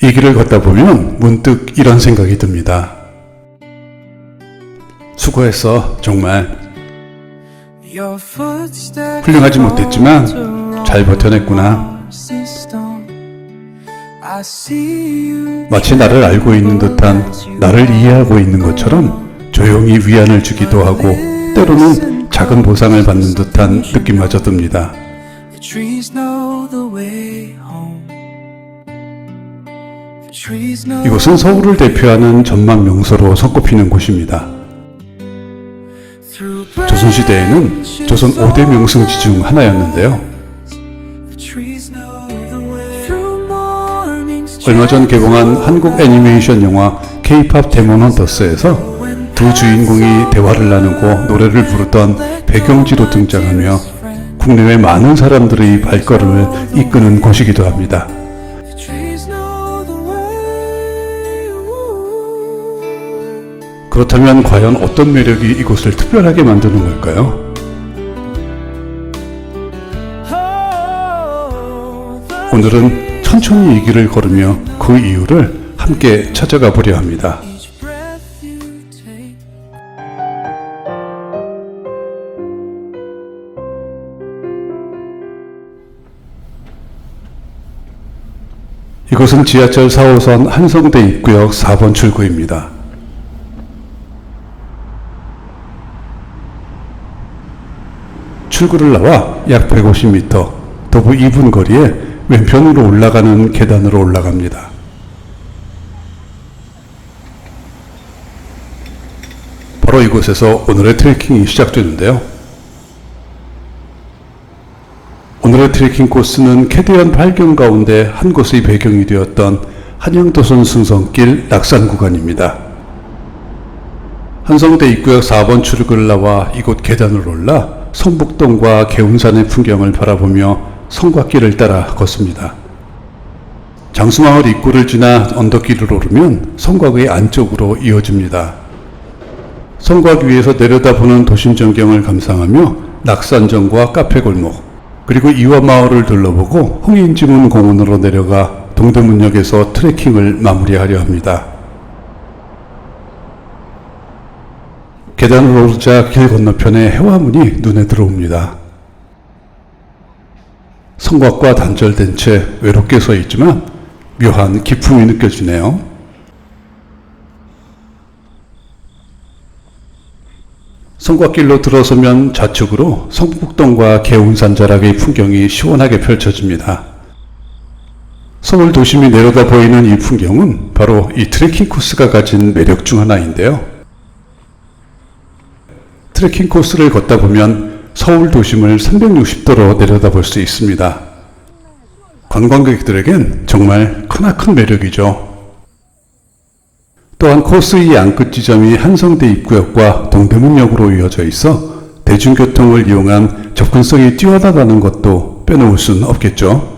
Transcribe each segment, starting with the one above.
이 길을 걷다 보면 문득 이런 생각이 듭니다. 수고했어, 정말. 훌륭하지 못했지만 잘 버텨냈구나. 마치 나를 알고 있는 듯한, 나를 이해하고 있는 것처럼 조용히 위안을 주기도 하고 때로는 작은 보상을 받는 듯한 느낌마저 듭니다. 이곳은 서울을 대표하는 전망 명소로 손꼽히는 곳입니다. 조선시대에는 조선 5대 명승지 중 하나였는데요. 얼마 전 개봉한 한국 애니메이션 영화 K-POP 데몬 헌터스에서 두 주인공이 대화를 나누고 노래를 부르던 배경지로 등장하며 국내외 많은 사람들의 발걸음을 이끄는 곳이기도 합니다. 그렇다면 과연 어떤 매력이 이곳을 특별하게 만드는 걸까요? 오늘은 천천히 이 길을 걸으며 그 이유를 함께 찾아가 보려 합니다. 이곳은 지하철 4호선 한성대 입구역 4번 출구입니다. 출구를 나와 약 150m, 도보 2분 거리에 왼편으로 올라가는 계단으로 올라갑니다. 바로 이곳에서 오늘의 트레킹이 시작되는데요. 오늘의 트레킹 코스는 캐대현 발경 가운데 한 곳의 배경이 되었던 한양도선 승선길 낙산 구간입니다. 한성대 입구역 4번 출구를 나와 이곳 계단을 올라 성북동과 개운산의 풍경을 바라보며 성곽길을 따라 걷습니다. 장수마을 입구를 지나 언덕길을 오르면 성곽의 안쪽으로 이어집니다. 성곽 위에서 내려다보는 도심 전경을 감상하며 낙산정과 카페골목, 그리고 이화마을을 둘러보고 홍인지문 공원으로 내려가 동대문역에서 트레킹을 마무리하려 합니다. 계단을 오르자 길 건너편에 해화문이 눈에 들어옵니다. 성곽과 단절된 채 외롭게 서 있지만 묘한 기품이 느껴지네요. 성곽길로 들어서면 좌측으로 성북동과 개운산 자락의 풍경이 시원하게 펼쳐집니다. 서울 도심이 내려다 보이는 이 풍경은 바로 이 트레킹 코스가 가진 매력 중 하나인데요. 트레킹 코스를 걷다 보면 서울 도심을 360도로 내려다볼 수 있습니다. 관광객들에겐 정말 크나큰 매력이죠. 또한 코스의 안끝 지점이 한성대 입구역과 동대문역으로 이어져 있어 대중교통을 이용한 접근성이 뛰어나다는 것도 빼놓을 수는 없겠죠.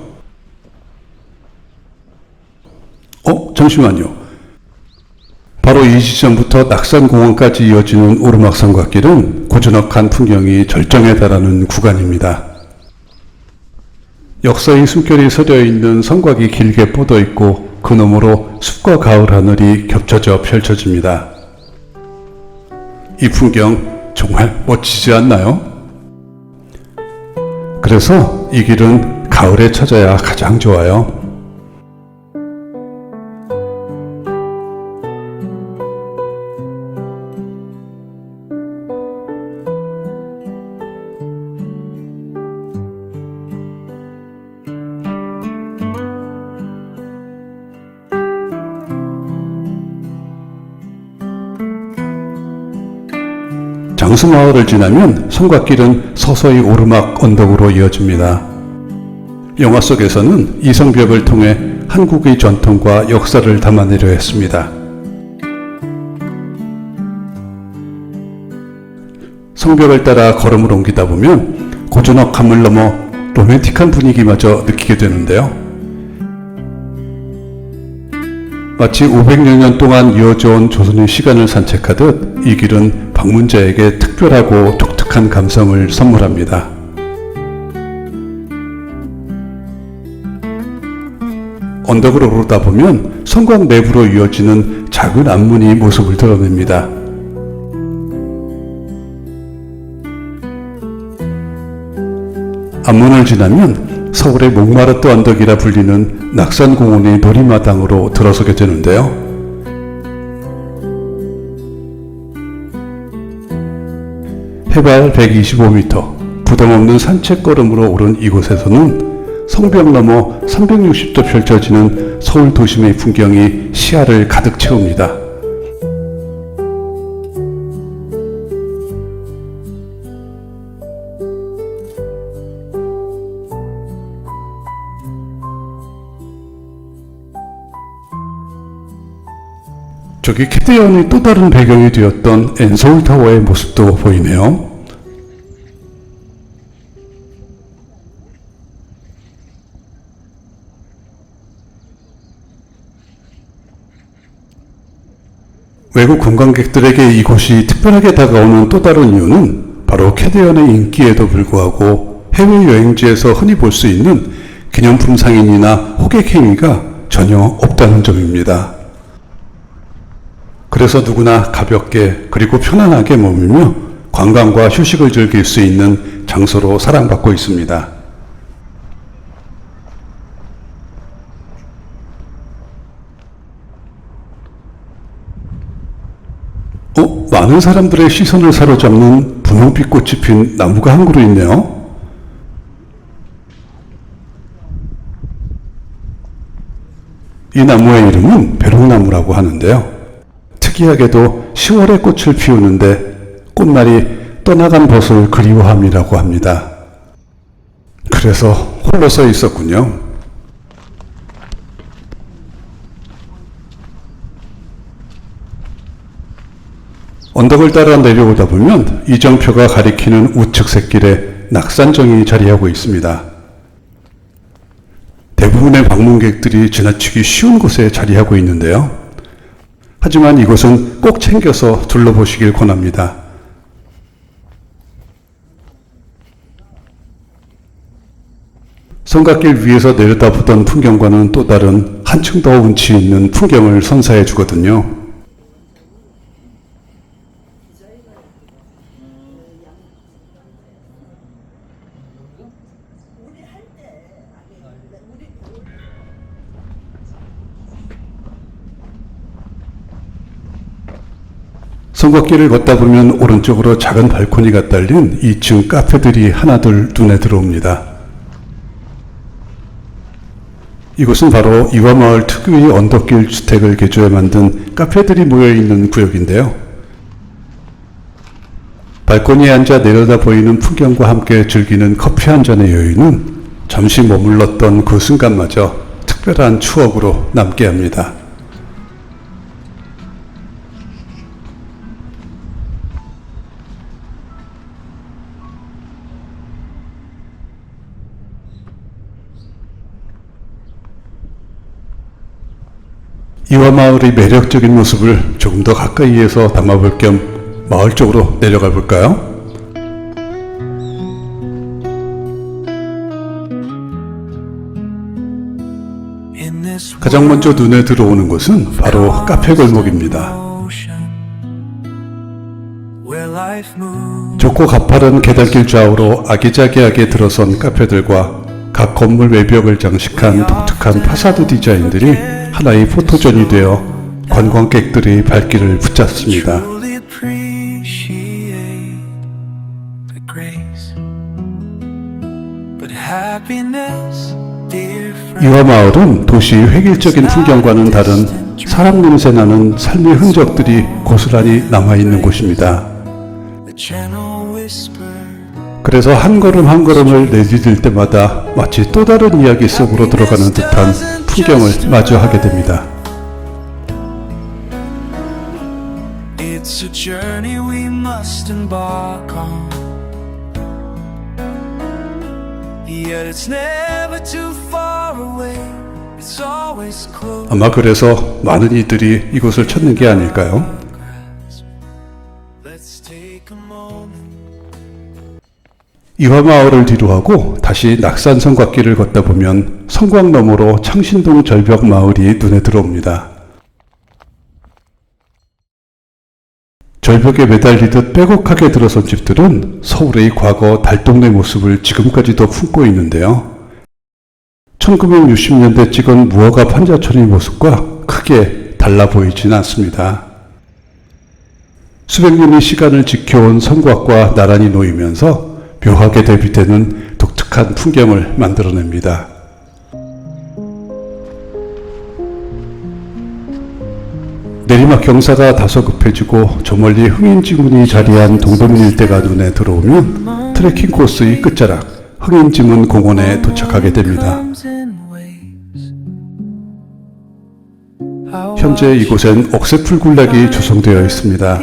잠시만요. 바로 이 지점부터 낙산공원까지 이어지는 오르막 성곽길은 고즈넉한 풍경이 절정에 달하는 구간입니다. 역사의 숨결이 서려 있는 성곽이 길게 뻗어 있고 그 너머로 숲과 가을 하늘이 겹쳐져 펼쳐집니다. 이 풍경 정말 멋지지 않나요? 그래서 이 길은 가을에 찾아야 가장 좋아요. 장수마을을 지나면 성곽길은 서서히 오르막 언덕으로 이어집니다. 영화 속에서는 이성벽을 통해 한국의 전통과 역사를 담아내려 했습니다. 성벽을 따라 걸음을 옮기다 보면 고즈넉함을 넘어 로맨틱한 분위기마저 느끼게 되는데요. 마치 500여 년 동안 이어져온 조선의 시간을 산책하듯 이 길은 방문자에게 특별하고 독특한 감성을 선물합니다. 언덕을 오르다 보면 성곽 내부로 이어지는 작은 앞문이 모습을 드러냅니다. 앞문을 지나면 서울의 몽마르트 언덕이라 불리는 낙산공원의 놀이마당으로 들어서게 되는데요. 해발 125m, 부담 없는 산책걸음으로 오른 이곳에서는 성벽 너머 360도 펼쳐지는 서울 도심의 풍경이 시야를 가득 채웁니다. 저기 캐대언의 또 다른 배경이 되었던 엔서울타워의 모습도 보이네요. 외국 관광객들에게 이곳이 특별하게 다가오는 또 다른 이유는 바로 캐대언의 인기에도 불구하고 해외여행지에서 흔히 볼 수 있는 기념품 상인이나 호객 행위가 전혀 없다는 점입니다. 그래서 누구나 가볍게 그리고 편안하게 머물며 관광과 휴식을 즐길 수 있는 장소로 사랑받고 있습니다. 많은 사람들의 시선을 사로잡는 분홍빛꽃이 핀 나무가 한 그루 있네요. 이 나무의 이름은 벼룩나무라고 하는데요. 특이하게도 10월에 꽃을 피우는데 꽃말이 떠나간 벗을 그리워함이라고 합니다. 그래서 홀로 서 있었군요. 언덕을 따라 내려오다 보면 이정표가 가리키는 우측 샛길에 낙산정이 자리하고 있습니다. 대부분의 방문객들이 지나치기 쉬운 곳에 자리하고 있는데요. 하지만 이곳은 꼭 챙겨서 둘러보시길 권합니다. 성곽길 위에서 내려다보던 풍경과는 또 다른 한층 더 운치 있는 풍경을 선사해 주거든요. 성곽길을 걷다 보면 오른쪽으로 작은 발코니가 딸린 2층 카페들이 하나둘 눈에 들어옵니다. 이곳은 바로 이화마을 특유의 언덕길 주택을 개조해 만든 카페들이 모여있는 구역인데요. 발코니에 앉아 내려다 보이는 풍경과 함께 즐기는 커피 한 잔의 여유는 잠시 머물렀던 그 순간마저 특별한 추억으로 남게 합니다. 이화마을의 매력적인 모습을 조금 더 가까이에서 담아볼 겸 마을 쪽으로 내려가 볼까요? 가장 먼저 눈에 들어오는 곳은 바로 카페 골목입니다. 좁고 가파른 계단길 좌우로 아기자기하게 들어선 카페들과 각 건물 외벽을 장식한 독특한 파사드 디자인들이 하나의 포토존이 되어 관광객들의 발길을 붙잡습니다. 이화마을은 도시의 획일적인 풍경과는 다른 사람 냄새 나는 삶의 흔적들이 고스란히 남아있는 곳입니다. 그래서 한 걸음 한 걸음을 내디딜 때마다 마치 또 다른 이야기 속으로 들어가는 듯한 풍경을 마주하게 됩니다. It's a journey we must embark on. Yet it's never too far away. It's always close. 아마 그래서 많은 이들이 이곳을 찾는 게 아닐까요? 이화마을을 뒤로하고 다시 낙산 성곽길을 걷다 보면 성곽 너머로 창신동 절벽 마을이 눈에 들어옵니다. 절벽에 매달리듯 빼곡하게 들어선 집들은 서울의 과거 달동네 모습을 지금까지도 품고 있는데요. 1960년대 찍은 무허가 판자촌의 모습과 크게 달라 보이진 않습니다. 수백 년의 시간을 지켜온 성곽과 나란히 놓이면서 묘하게 대비되는 독특한 풍경을 만들어냅니다. 내리막 경사가 다소 급해지고 저 멀리 흥인지문이 자리한 동대문 일대가 눈에 들어오면 트레킹 코스의 끝자락 흥인지문 공원에 도착하게 됩니다. 현재 이곳엔 억새풀 군락이 조성되어 있습니다.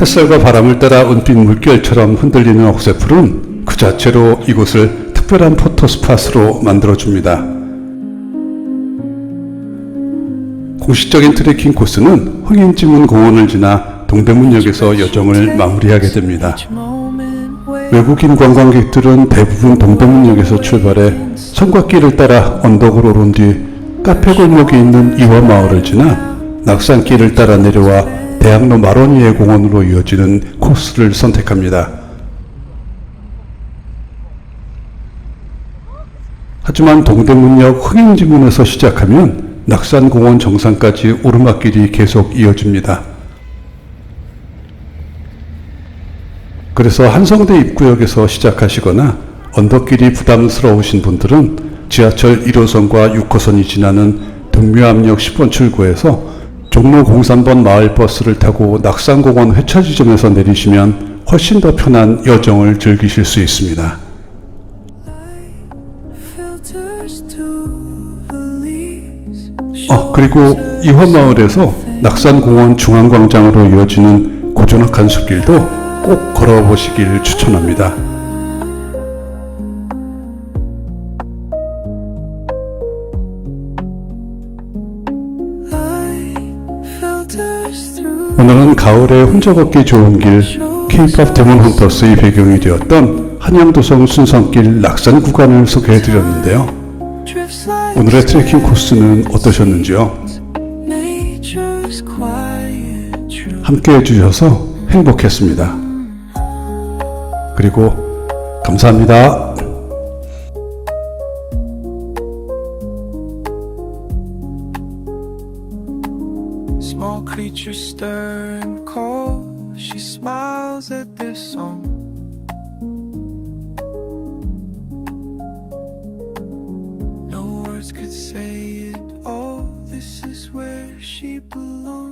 햇살과 바람을 따라 은빛 물결처럼 흔들리는 억새풀은 그 자체로 이곳을 특별한 포토 스팟으로 만들어줍니다. 공식적인 트레킹 코스는 흥인지문 공원을 지나 동대문역에서 여정을 마무리하게 됩니다. 외국인 관광객들은 대부분 동대문역에서 출발해 성곽길을 따라 언덕으로 오른 뒤 카페 골목이 있는 이화마을을 지나 낙산길을 따라 내려와 대학로 마로니에 공원으로 이어지는 코스를 선택합니다. 하지만 동대문역 흥인지문에서 시작하면 낙산공원 정상까지 오르막길이 계속 이어집니다. 그래서 한성대 입구역에서 시작하시거나 언덕길이 부담스러우신 분들은 지하철 1호선과 6호선이 지나는 등묘암역 10번 출구에서 종로 03번 마을버스를 타고 낙산공원 회차 지점에서 내리시면 훨씬 더 편한 여정을 즐기실 수 있습니다. 그리고 이화마을에서 낙산공원 중앙광장으로 이어지는 고즈넉한 숲길도 꼭 걸어보시길 추천합니다. 오늘은 가을에 혼자 걷기 좋은 길 K-POP 데몬 헌터스의 배경이 되었던 한양도성 순성길 낙산 구간을 소개해드렸는데요. 오늘의 트레킹 코스는 어떠셨는지요? 함께 해주셔서 행복했습니다. 그리고 감사합니다. Small creatures stir and call. She smiles at their song. No words could say it all. This is where she belongs.